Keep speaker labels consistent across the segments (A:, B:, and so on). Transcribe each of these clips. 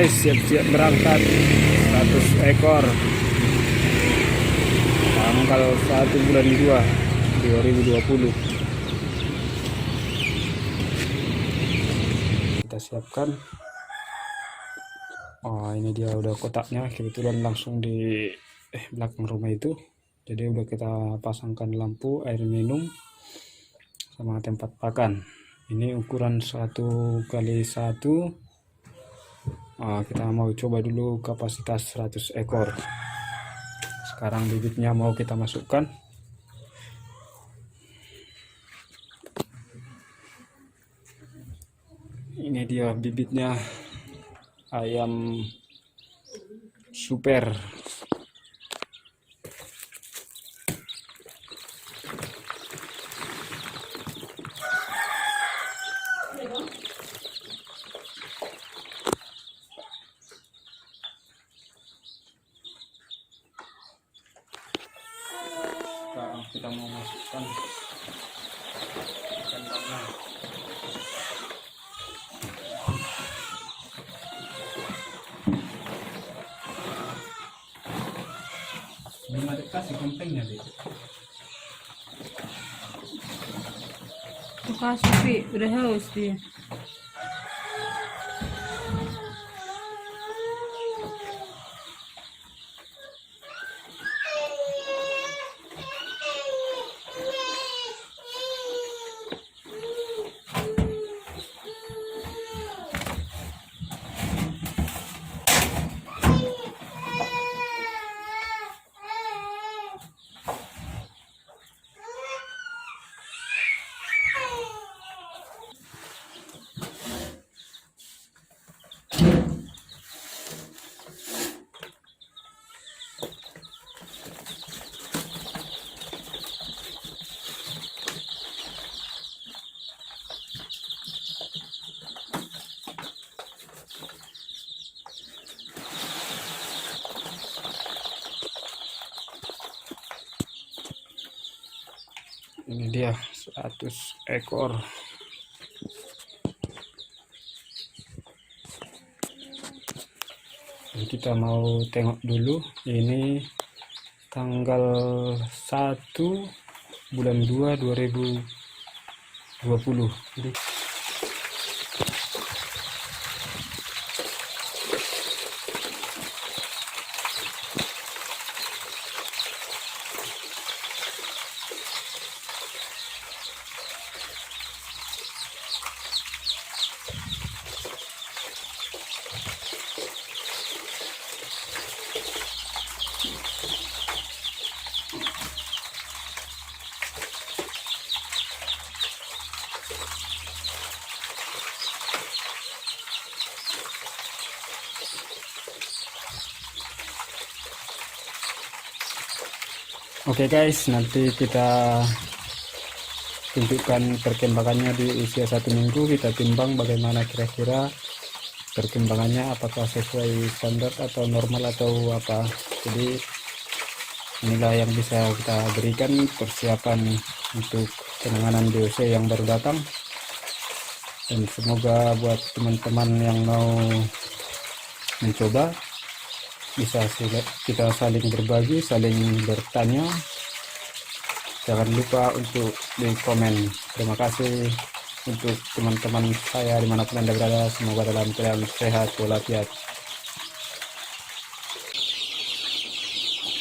A: guys, siap-siap berangkat 100 ekor tanggal 1 bulan 2 2020. Kita siapkan. Oh, ini dia udah kotaknya, kebetulan langsung di belakang rumah itu. Jadi udah kita pasangkan lampu, air minum, sama tempat pakan. Ini ukuran 1x1. Kita mau coba dulu kapasitas 100 ekor. Sekarang bibitnya mau kita masukkan. Ini dia bibitnya, ayam super. Sekarang kita mau masukkan kandangnya. Belum ada kasih gempengnya deh.
B: Kasih Pi, udah haus dia.
A: Ini dia 100 ekor. Jadi kita mau tengok dulu, ini tanggal 1 bulan 2 2020. Jadi oke guys, nanti kita tunjukkan perkembangannya di usia 1 minggu. Kita timbang bagaimana kira-kira perkembangannya, apakah sesuai standar atau normal atau apa. Jadi inilah yang bisa kita berikan persiapan untuk penanganan DOC yang baru datang. Dan semoga buat teman-teman yang mau mencoba, bisa kita saling berbagi, saling bertanya. Jangan lupa untuk di komen. Terima kasih untuk teman-teman saya dimanapun Anda berada. Semoga dalam keadaan sehat walafiat.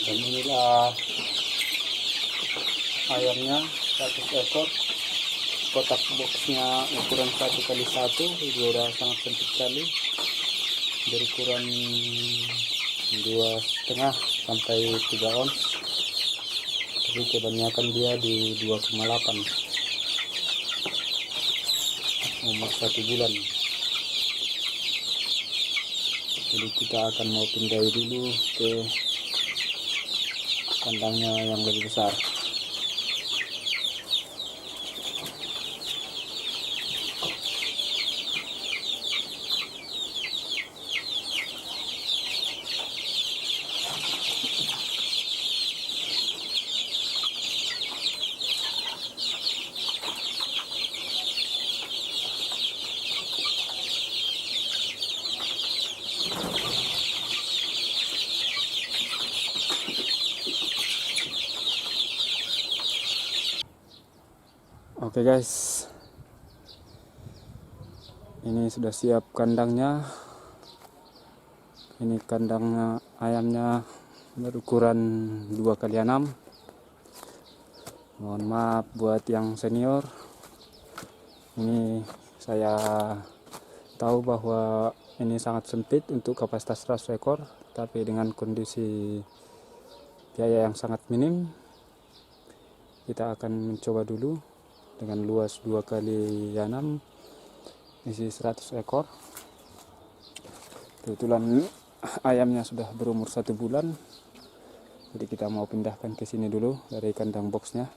A: Dan inilah ayamnya 100 ekor. Kotak boxnya ukuran 1x1, juga udah sangat sempit sekali, berukuran 2,5 sampai 3 ons. Tapi kebanyakan dia di 2,8, umur 1 bulan. Jadi kita akan mau pindah dulu ke kandangnya yang lebih besar. Oke guys, ini sudah siap kandangnya. Ini kandang ayamnya berukuran 2x6. Mohon maaf buat yang senior. Ini saya tahu bahwa ini sangat sempit untuk kapasitas 100 ekor, tapi dengan kondisi biaya yang sangat minim, kita akan mencoba dulu dengan luas 2x6, isi 100 ekor. Kebetulan ayamnya sudah berumur 1 bulan, jadi kita mau pindahkan ke sini dulu dari kandang boxnya.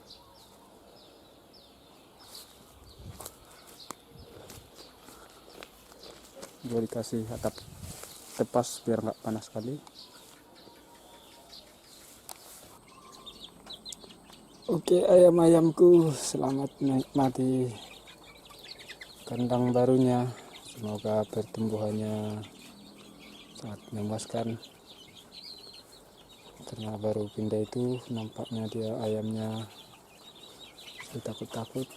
A: Gue dikasih atap tepas biar nggak panas sekali. Oke ayam-ayamku, selamat menikmati kandang barunya. Semoga pertumbuhannya sangat memuaskan. Karena baru pindah itu nampaknya dia ayamnya takut-takut.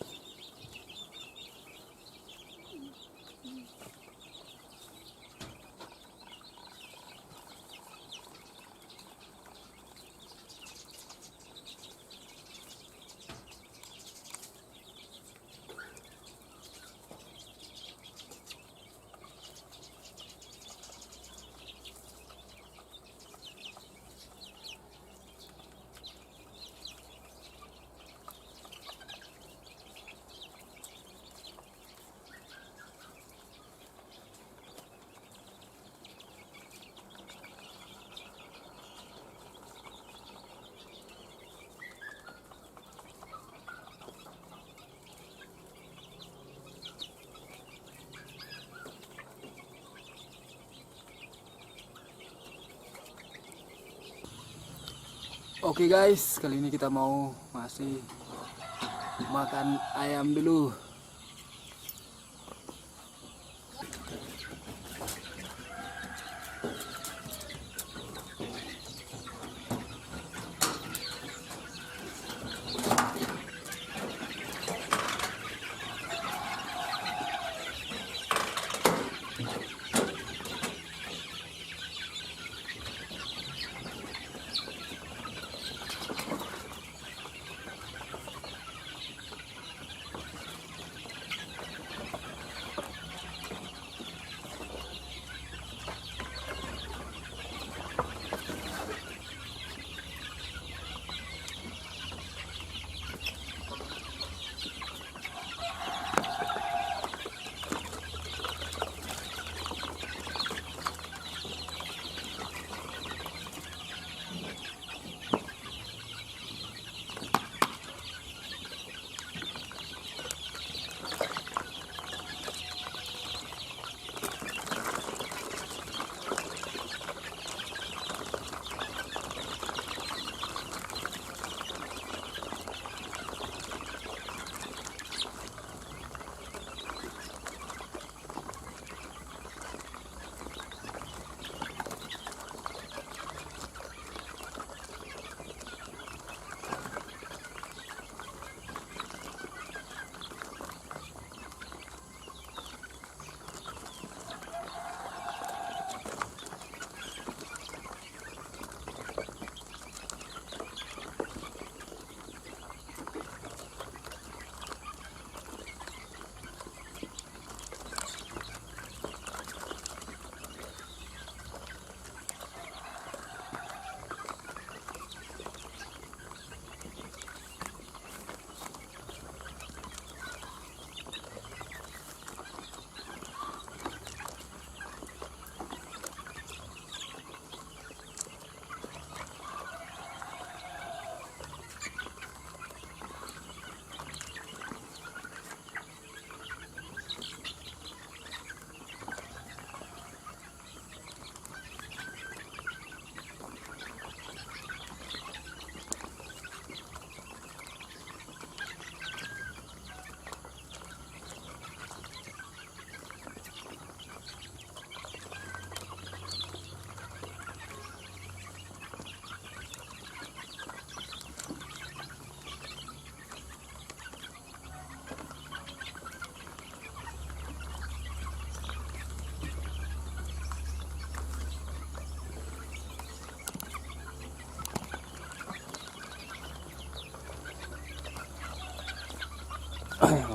A: Oke guys, kali ini kita mau masih makan ayam dulu.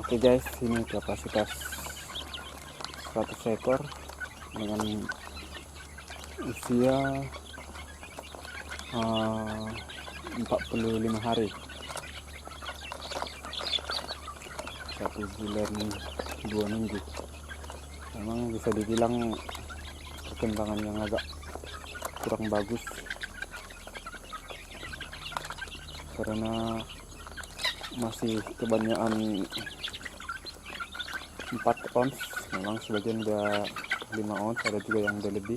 A: Oke guys, ini kapasitas 100 ekor dengan usia 45 hari, 1 bulan 2 minggu. Memang bisa dibilang perkembangan yang agak kurang bagus karena masih kebanyakan 4 ons. Memang sebagian udah 5 ons, ada juga yang udah lebih.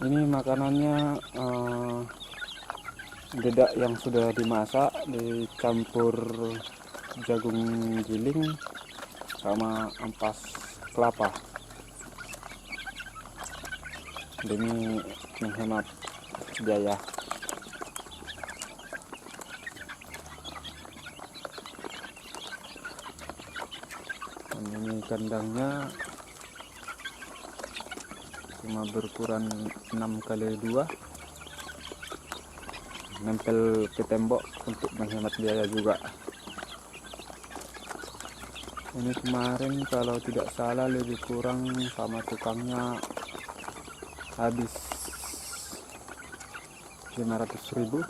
A: Ini makanannya dedak yang sudah dimasak dicampur jagung giling sama ampas kelapa demi menghemat biaya. Dan ini kandangnya cuma berukuran 6x2, nempel ke tembok untuk menghemat biaya juga. Ini kemarin kalau tidak salah lebih kurang sama tukangnya habis 500.000.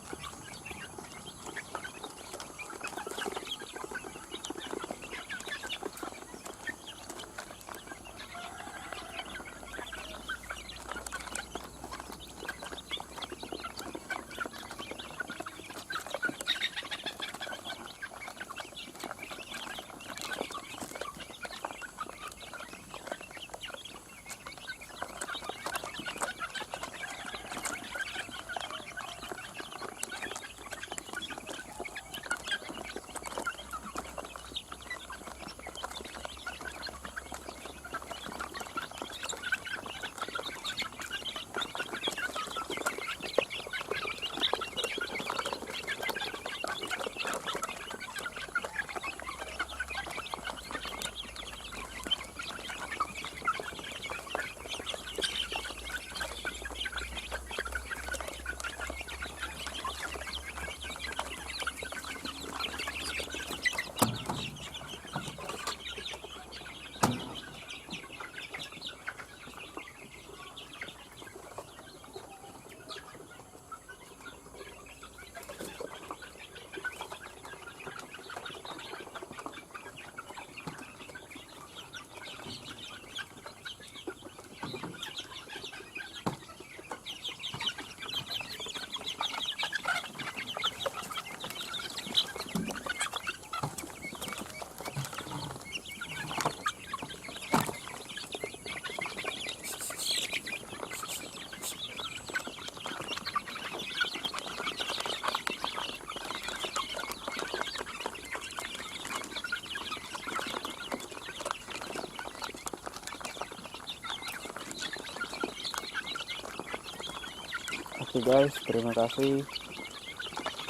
A: Oke guys, terima kasih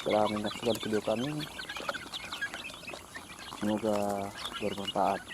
A: telah menyaksikan video kami. Semoga bermanfaat.